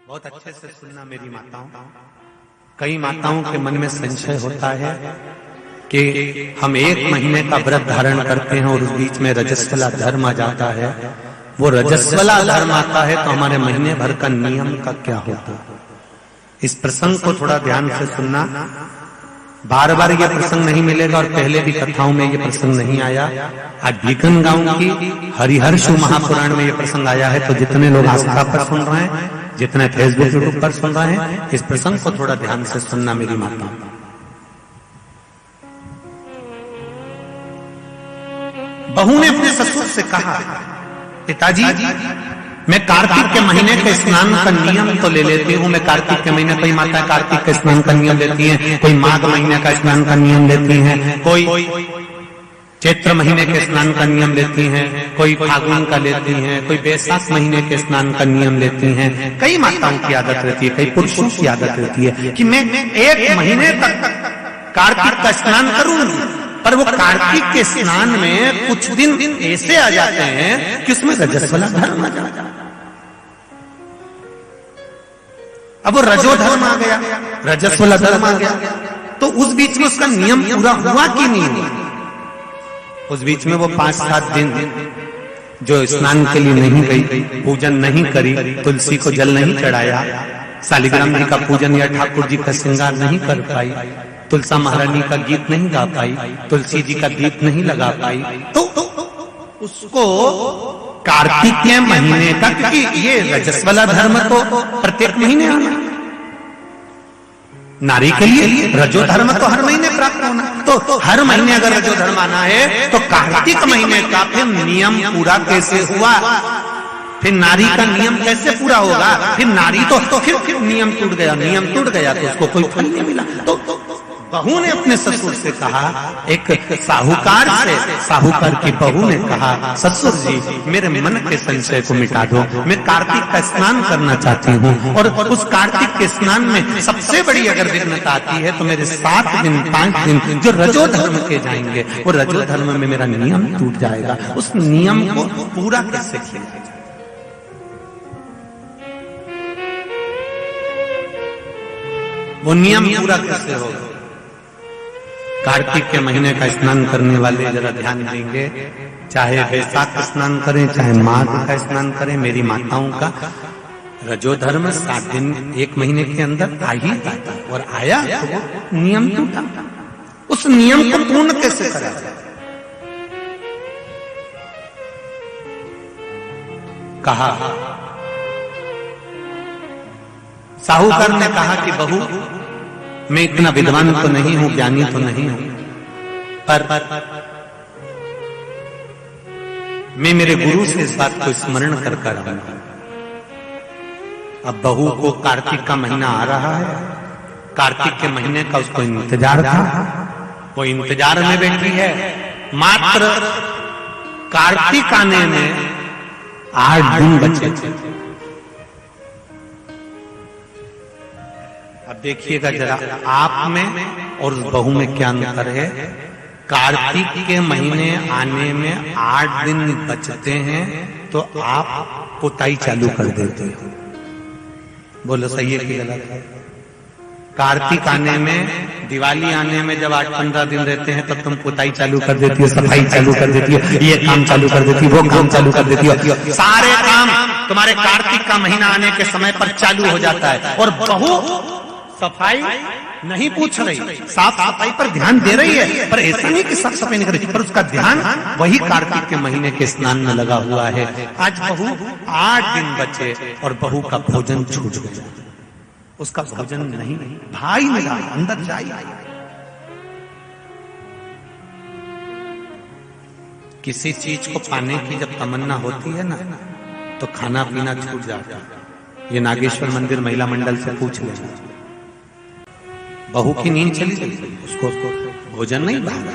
बहुत अच्छे से सुनना मेरी माताओं। कई माताओं के मन में संशय होता है कि हम 1 महीने का व्रत धारण करते हैं और उस बीच में रजस्वला धर्म आ जाता है। वो रजस्वला धर्म आता है तो हमारे महीने भर का नियम का क्या होता है? इस प्रसंग को थोड़ा ध्यान से सुनना। बार बार ये प्रसंग नहीं मिलेगा और पहले भी कथाओं में ये प्रसंग नहीं आया। आज बीकन गांव की हरिहर्षु महापुराण में ये प्रसंग आया है। तो जितने लोग आस्था पर सुन रहे हैं, जितने फेसबुक यूट्यूब पर सुन रहे हैं, इस प्रसंग को थोड़ा ध्यान से सुनना मेरी माता। बहू ने अपने ससुर से कहा, पिताजी मैं कार्तिक के महीने के स्नान का नियम तो ले लेती हूँ। मैं कार्तिक के महीने, कोई माता कार्तिक के स्नान का नियम लेती है, कोई माघ महीने का स्नान का नियम लेती है, कोई चैत्र महीने के स्नान का नियम लेती हैं, कोई फागुन का लेती हैं, कोई बैसाख महीने के स्नान का नियम लेती हैं। कई माताओं की आदत रहती है, कई पुरुषों की आदत रहती है कि मैं 1 महीने तक कार्तिक का स्नान करूंगी। पर वो कार्तिक के स्नान में कुछ दिन ऐसे आ जाते हैं कि उसमें रजस्वला धर्म आ जाता है। अब वो रजो धर्म आ गया, रजस्वला धर्म आ गया, तो उस बीच में उसका नियम पूरा हुआ कि नहीं हुआ? उस बीच में वो 5-7 दिन जो स्नान के लिए नहीं गई, पूजन नहीं करी, तुलसी को जल नहीं चढ़ाया, शालिग्राम जी का पूजन या ठाकुर जी का श्रृंगार नहीं कर पाई, तुलसा महारानी का गीत नहीं गा पाई, तुलसी जी का दीप नहीं लगा पाई, तो उसको कार्तिक के महीने का, क्योंकि ये रजस्वला धर्म तो प्रत्येक महीने आना, नारी के लिए रजो धर्म तो हर महीने प्राप्त होना, तो हर महीने अगर रजो धर्म आना है तो कार्तिक महीने का फिर नियम पूरा कैसे हुआ? फिर नारी का नियम कैसे पूरा होगा? फिर नारी तो फिर नियम टूट गया, नियम टूट गया तो उसको कोई फल नहीं मिला। तो बहू ने अपने ससुर से कहा, एक साहूकार से, साहूकार की बहू ने कहा, ससुर जी मेरे मन के संशय को मिटा दो। मैं कार्तिक का स्नान करना चाहती हूँ और उस कार्तिक के स्नान में सबसे बड़ी अगर विघ्नता आती है तो मेरे 7 दिन 5 दिन जो रजो धर्म के जाएंगे, वो रजो धर्म में मेरा नियम टूट जाएगा। उस नियम को पूरा कैसे किया जाए? वो नियम पूरा कैसे होगा? कार्तिक के महीने का स्नान करने वाले जरा ध्यान देंगे, चाहे बैसाख स्नान करें, चाहे माघ का स्नान करें, मेरी माताओं का रजो धर्म 7 दिन 1 महीने के अंदर आ ही जाता, और आया तो वो नियम टूटा। उस नियम को पूर्ण कैसे करा जाए? कहा, साहूकार ने कहा कि बहू मैं इतना विद्वान तो नहीं हूं, ज्ञानी तो नहीं हूं, पर मैं मेरे गुरु से इस बात को स्मरण कर आऊंगा। अब बहू को कार्तिक का महीना आ रहा है, कार्तिक के महीने का उसको इंतजार था, वो इंतजार में बैठी है। मात्र कार्तिक आने में 8 दिन बचे थे। अब देखिएगा जरा, आप में और उस बहू में क्या अंतर है। कार्तिक के महीने आने में 8 दिन बचते हैं तो आप पुताई चालू कर देते हो। बोलो सही है कि गलत है? कार्तिक आने में, दिवाली आने में जब 8-15 दिन रहते हैं तब तुम पुताई चालू कर देती हो, सफाई चालू कर देती हो, ये काम चालू कर देती हो, वो काम चालू कर देती हो। सारे काम तुम्हारे कार्तिक का महीना आने के समय पर चालू हो जाता है। और बहू सफाई नहीं पूछ रही, साफ सफाई पर ध्यान दे रही है, पर ऐसा नहीं कि साफ सफाई नहीं कर रही, पर उसका ध्यान वही कार्तिक के महीने के स्नान में लगा हुआ है। आज बहू 8 दिन बचे और बहू का भोजन छूट गया, उसका भोजन नहीं, भाई मिला अंदर जाए। किसी चीज को पाने की जब तमन्ना होती है ना, तो खाना पीना छूट जाता है। ये नागेश्वर मंदिर महिला मंडल से पूछ लेना। बहू की नींद चली गई, उसको भोजन नहीं भागा,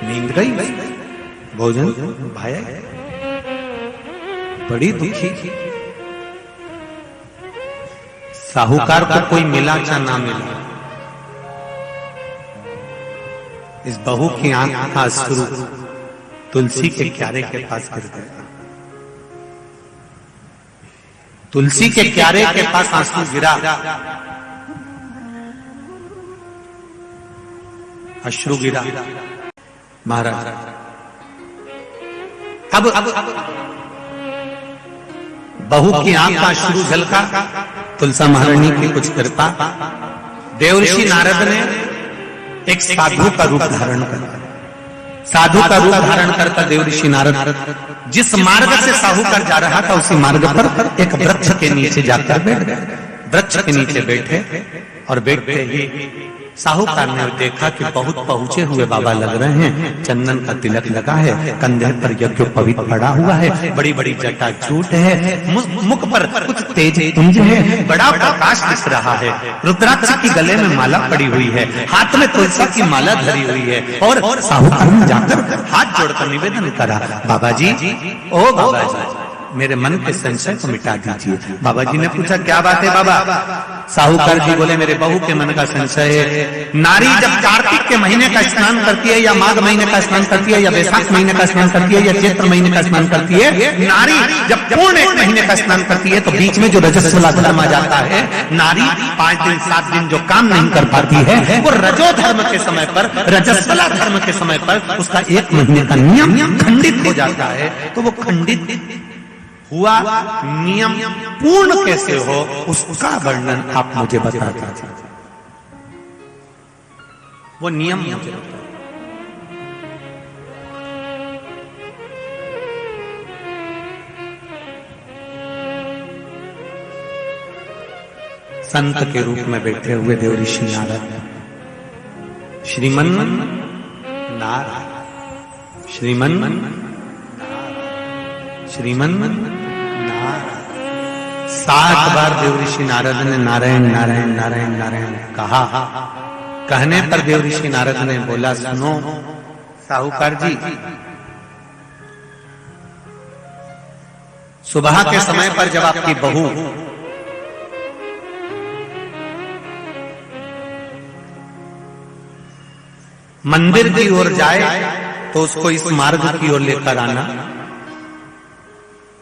नींद गई, भोजन भाया, बड़ी दुखी। साहूकार को कोई मिला चाहे ना मिला, इस बहू की आंख का अश्रु तुलसी के क्यारे के पास गिर गया। तुलसी के क्यारे के पास आंसू गिरा, अश्रु गिरा। महाराज अब बहू की आंख का अश्रु झलका, तुलसा महारानी की कुछ कृपा, देवर्षि नारद ने एक साधु का रूप धारण कर, साधु का रूप धारण करता देवर्षि नारद जिस मार्ग से साहूकार जा रहा था उसी मार्ग पर एक वृक्ष के नीचे जाकर बैठ गए। वृक्ष के नीचे बैठे और बैठते ही साहूकार ने देखा कि बहुत पहुंचे हुए बाबा लग रहे हैं, चंदन का तिलक लगा है, कंधे पर यज्ञोपवीत पड़ा हुआ है, बड़ी बड़ी जटा जूट है, मुख पर कुछ तेज पुंज है, बड़ा प्रकाश दिख रहा है। रुद्राक्ष की गले में माला पड़ी हुई है, हाथ में तुलसी की माला धरी हुई है। और साहूकार ने जाकर हाथ जोड़कर निवेदन करा, बाबा जी, ओ बाबा जी, मेरे मन के संशय को मिटा दीजिए। बाबा जी ने पूछा, क्या बात है बाबा? साहूकार जी बोले, मेरे बहू के मन का संशय है। नारी जब कार्तिक के महीने का स्नान करती है, या माघ महीने का स्नान करती है, या वैशाख महीने का स्नान करती है, या चैत्र महीने का स्नान करती है, नारी जब पूर्ण एक महीने का स्नान करती है तो बीच में जो रजस्वला धर्म आ जाता है, नारी 5 दिन 7 दिन जो काम नहीं कर पाती है, वो रजो धर्म के समय पर, रजस्वला धर्म के समय पर उसका 1 महीने का नियम खंडित हो जाता है। तो वो खंडित हुआ नियम पूर्ण कैसे हो, उसका वर्णन आप मुझे बता दीजिए। वो नियम मुझे संत के रूप में बैठे हुए देवर्षि नारद, श्रीमन नारायण, श्रीमन श्रीमन नारायण, 7 बार देवर्षि नारद ने नारायण नारायण नारायण नारायण कहा। कहने पर देवर्षि नारद ने बोला, सुनो साहूकार जी, सुबह के समय पर जब आपकी बहू मंदिर की ओर जाए तो उसको इस मार्ग की ओर लेकर आना।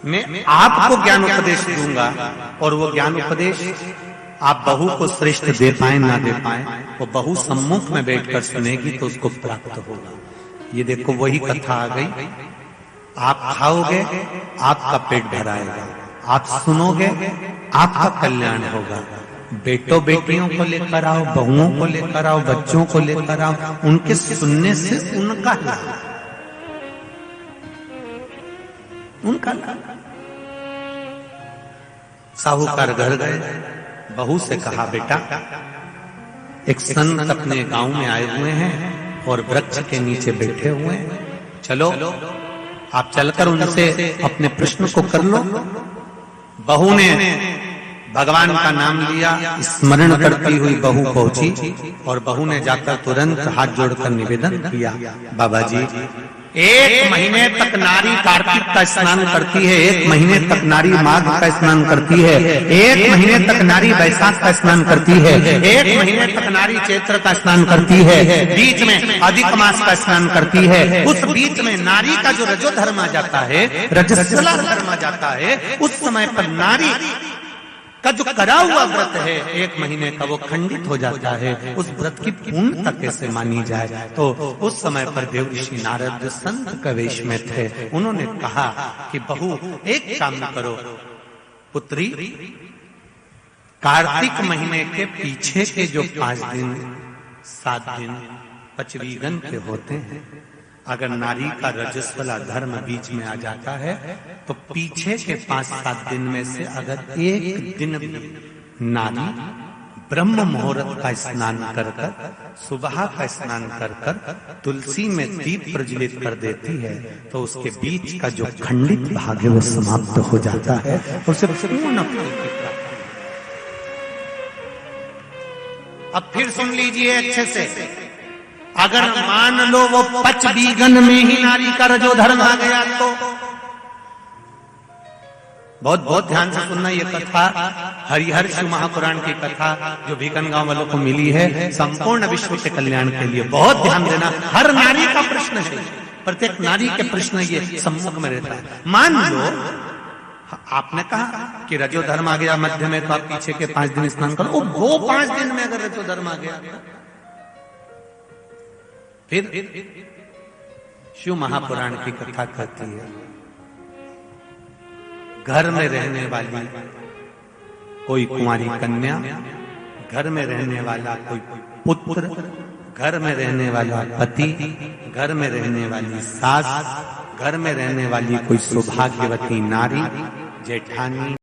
मैं आपको ज्ञान उपदेश दूंगा और वो ज्ञान उपदेश आप बहू को श्रेष्ठ दे पाए ना दे पाए, वो बहू सम्मुख में बैठकर सुनेगी तो उसको प्राप्त होगा। ये देखो वही कथा आ गई। आप खाओगे आपका पेट भराएगा, आप सुनोगे आपका कल्याण होगा। बेटों बेटियों को लेकर आओ, बहुओं को लेकर आओ, बच्चों को लेकर आओ, उनके सुनने से उनका लाभ, उनका लाभ। साहूकार घर गए, बहू से कहा, बेटा एक संत अपने गांव में आए हुए हैं और वृक्ष के नीचे बैठे हुए हैं, चलो आप चलकर उनसे अपने प्रश्न को कर लो। बहू ने भगवान का नाम लिया, स्मरण करती हुई बहू पहुंची और बहू ने जाकर तुरंत हाथ जोड़कर निवेदन किया, बाबा जी 1 महीने तक नारी कार्तिक का स्नान करती है, 1 महीने तक नारी माघ का स्नान करती है, 1 महीने तक नारी वैशाख का स्नान करती है, 1 महीने तक नारी चैत्र का स्नान करती है, बीच में अधिक मास का स्नान करती है। उस बीच में नारी का जो रजो धर्म आ जाता है, रजस्वला धर्म आ जाता है, उस समय पर नारी का जो करा हुआ व्रत है 1 महीने का, वो खंडित हो जाता है। उस व्रत की पूर्णता कैसे मानी जाए? तो उस समय पर देवर्षि नारद संत के वेश में थे। उन्होंने कहा कि बहू एक काम करो पुत्री, कार्तिक महीने के पीछे के जो 5 दिन 7 दिन पचवीगन के होते हैं, अगर नारी का रजस्वला धर्म बीच में आ जाता है तो पीछे के 5-7 दिन में से अगर एक दिन भी नारी ब्रह्म मुहूर्त का स्नान कर कर, सुबह का स्नान कर कर तुलसी में दीप प्रज्वलित कर देती है तो उसके बीच का जो खंडित भाग है वो समाप्त हो जाता है, उसे पूर्ण फल की प्राप्ति। अब फिर सुन लीजिए अच्छे से, अगर मान लो वो पचवीगन में ही नारी का रजो धर्म आ गया तो बहुत बहुत ध्यान से सुनना। ये कथा हरिहर शिव महापुराण की कथा जो भीकन गांव वालों को मिली है, संपूर्ण विश्व के कल्याण के लिए बहुत ध्यान देना। हर नारी का प्रश्न है, प्रत्येक नारी के प्रश्न ये सम्मुख में रहता है। मान लो आपने कहा कि रजो धर्म आ गया मध्य में तो आप पीछे के 5 दिन स्नान करो। वो 5 दिन में अगर रजो धर्म आ गया फिर शिव महापुराण की कथा कहती है, घर में रहने वाली कोई कुंवारी कन्या, घर में रहने वाला कोई पुत्र, घर में रहने वाला पति, घर में रहने वाली सास, घर में रहने वाली कोई सौभाग्यवती नारी, जेठानी,